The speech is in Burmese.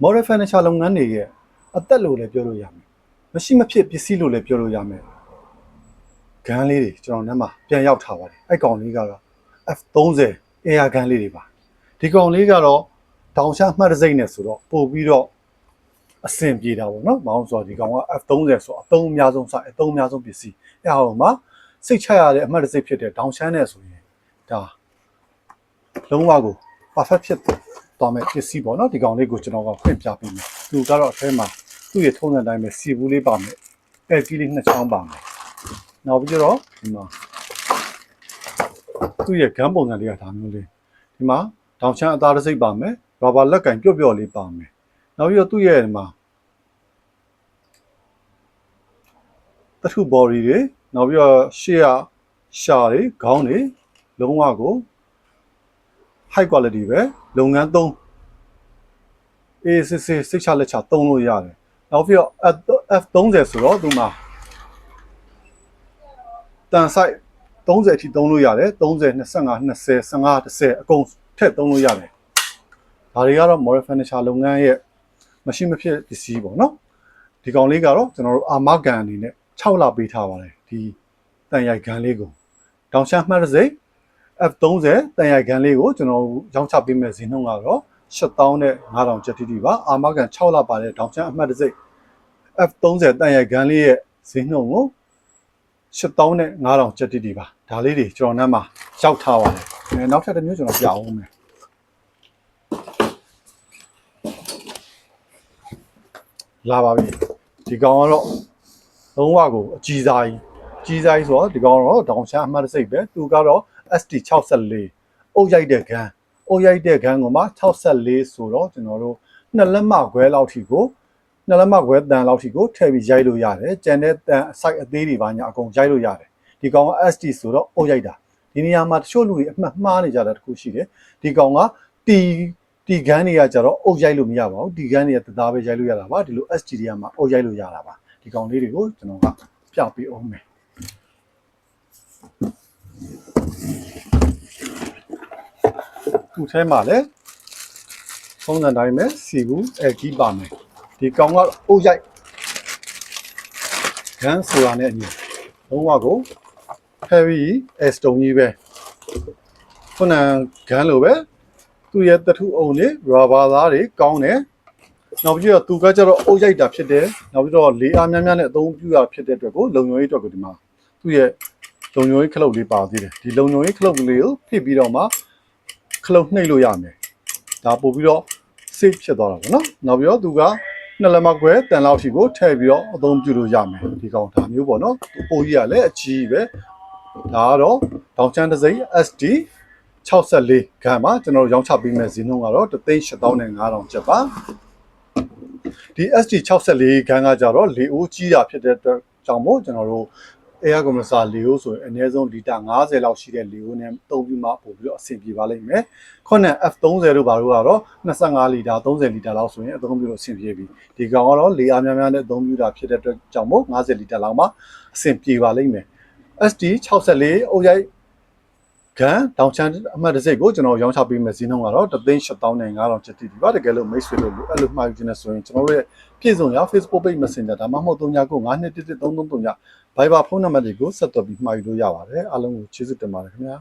model furniture လုပ်ငန်းတွေရဲ့အသက်လို့လည်းပြောလို့ရမယ်မရှိမဖြစ်ပစ္စည်းလို့လည်းပြောလို့ရမယ်ဂန်းလေးတွေကျွန်တော်နဲ့မှာပြန်ရောက်ထားပါတယ်အဲ့ကောင်လေးကတော့ F30 air gun လေးတွေပါဒီကောင်လေးကတော့တောင်ချမှတ်တစိမ့်နဲ့ဆိုတော့ပို့ပြီးတော့အဆင်ပြေတာပေါ့နော်မောင်းဆိုဒီကောင်က F30 ဆိုအသုံးအများဆုံးအသုံးအများဆုံးပစ္စည်းအဲ့ဟောမှာစိတ်ချရတဲ့အမှတ်တစိမ့်ဖြစ်တဲ့တောင်ချမ်းနဲ့ဆိုရင်ဒါလုံးဝကို perfect ဖြစ်သွားမယ်ပစ္စည်းပေါ့နော်ဒီကောင်လေးကိုကျွန်တော်ကဖွင့်ပြပေးမယ်သူကတော့အထဲမှာသူ့ရဲ့ထုံးတဲ့အတိုင်းပဲစီဘူးလေးပါမယ်အဲ့ဒီလေးနှစ်ချောင်းပါမယ်နောက်ပြီးတော့ဒီမှာသူ့ရဲ့ဂန်းပုံစံလေးကဒါမျိုးလေးဒီမှာတောင်ချမ်းအသားတစ်စိပ်ပါမယ်ရာဘာလက်ကင်ပျော့ပျော့လေးပါမယ်နောက်ပြီးတော့သူ့ရဲ့ဒီမှာတထုဘော်ရီတွေနောက်ပြီးတော့ရှေ့ကရှာတွေခေါင်းတွေလုံးဝကို high quality ပဲလုပ်ငန်းသုံးအေးစစ်စိတ်ချလက်ချသုံးလို့ရတယ်နောက်ပြီးတော့ F30 ဆိုတော့ဒီမှာတန်ဆိုင်30အထိသုံးလို့ရတယ်30 25 20 15 10အကုန်ထည့်သုံးလို့ရတယ်ဒါတွေကတော့ model furniture လုပ်ငန်းရဲ့မရှိမဖြစ်ပစ္စည်းပေါ့နော်ဒီကောင်လေးကတော့ကျွန်တော်တို့အာမကန်အနေနဲ့6လပေးထားပါတယ်ဒီတန်ရိုက်ကန်လေးကိုတောင်ချမ်းမှတ်စိတ် F30 တန်ရိုက်ကန်လေးကိုကျွန်တော်ရောင်းချပေးမယ်ဈေးနှုန်းကတော့8000နဲ့9000ကျပ်တိပါအာမကန်6လပါတဲ့တောင်ချမ်းအမှတ်စိတ် F30 တန်ရိုက်ကန်လေးရဲ့ဈေးနှုန်းကို8000နဲ့9000ကျပ်တိပါဒါလေးတွေကျွန်တော်နားမှာရောက်ထားပါတယ်နောက်ထပ်တစ်မျိုးကျွန်တော်ပြအောင်မယ်လာပါပြီဒီကောင်ကတော့လုံးဝကိုအကြီးစားကြီးဆိုတော့ဒီကောင်တော့တောင်ချမ်းအမှတ်စိတ်ပဲသူကတော့ ST64 အုပ်ရိုက်တဲ့ဂန်းကိုမှ64ဆိုတော့ကျွန်တော်တို့2လက်မခွဲလောက်ထိကို2လက်မခွဲတန်လောက်ထိကိုထည့်ပြီးရိုက်လို့ရတယ်ကျန်တဲ့တန် site အသေးတွေပါညာအကုန်ရိုက်လို့ရတယ်ဒီကောင်က ST ဆိုတော့အုပ်ရိုက်တာဒီနေရာမှာတချို့လူတွေအမှတ်မှားနေကြတာတခုရှိတယ်ဒီကောင်ကတီဂန်းတွေကကြတော့အုပ်ရိုက်လို့မရပါဘူးတီဂန်းတွေကတသားပဲရိုက်လို့ရတာပါဒီလို ST တွေကမှအုပ်ရိုက်လို့ရတာပါဒီကောင်လေးတွေကိုကျွန်တော်ကပြပေးအောင်မယ်ခုထဲမှာလည်းပုံစံတိုင်းပဲစီဘူးကြီးပါမယ်ဒီကောင်ကအုပ်ရိုက်ဂန်းဆိုတာနဲ့အညီလုံးဝကို heavy stone ကြီးပဲခုနဂန်းလိုပဲသူ့ရဲ့တထုအုံတွေ rubber သားတွေကောင်းတယ်နောက်ပြီးတော့သူကကျတော့အုပ်ရိုက်တာဖြစ်တယ်နောက်ပြီးတော့လေးအားများများနဲ့အသုံးပြုရဖြစ်တဲ့အတွက်ကိုလုံညုံရေးအတွက်ကိုဒီမှာသူ့ရဲ့လုံညုံရေးခလုတ်လေးပါသေးတယ်ဒီလုံညုံရေးခလုတ်လေးကိုဖိပြီးတော့မှခလုတ်နှိပ်လို့ရမယ်ဒါပို့ပြီးတော့ safe ဖြစ်သွားတာပေါ့နော်နောက်ပြီးတော့သူက2လက်မခွဲတန်လောက်ထိကိုထည့်ပြီးတော့အသုံးပြုလို့ရမယ်ဒီကောင်ဒါမျိုးပေါ့နော်ပိုကြီးကလည်းအကြီးပဲဒါကတော့တောင်ချမ်းတစိမ့် SD 64ဂန်ပါကျွန်တော်တို့ရောင်းချပေးမယ်ဈေးနှုန်းကတော့1,8500ကျပ်ပါဒီ SD 64ဂန်ကကြတော့လေအိုးကြီးတာဖြစ်တဲ့အတွက်ကြောင့်မို့ကျွန်တော်တို့ air compressor လေအိုးဆိုရင်အနည်းဆုံးလီတာ50လောက်ရှိတဲ့လေအိုးနဲ့သုံးပြီးမှပို့ပြီးတော့အဆင်ပြေပါလိမ့်မယ်ခုန F30 တို့ဘာလို့ကတော့25လီတာ30လီတာလောက်ဆိုရင်အသုံးပြုလို့အဆင်ပြေပြီဒီကောင်ကတော့လေအားများများနဲ့အသုံးပြုတာဖြစ်တဲ့အတွက်ကြောင့်မို့50လီတာလောက်မှအဆင်ပြေပါလိမ့်မယ် SD 64အုပ်ရိုက်ဂန်တောင်ချမ်းအမှတ်တစိတ်ကိုကျွန်တော်ရောင်းချပေးမယ်ဈေးနှုန်းကတော့1,8500ကျပ်တိဒီပါတကယ်လို့မိတ်ဆွေတို့အဲ့လိုမှာယူနေဆိုရင်ကျွန်တော်တို့ရဲ့ပြည့်စုံရ Facebook page Messenger ဒါမှမဟုတ်399333 Viber ဖုန်းနံပါတ်တွေကိုဆက်သွယ်ပြီးမှာယူလို့ရပါတယ်အားလုံးကိုကျေးဇူးတင်ပါတယ်ခင်ဗျာ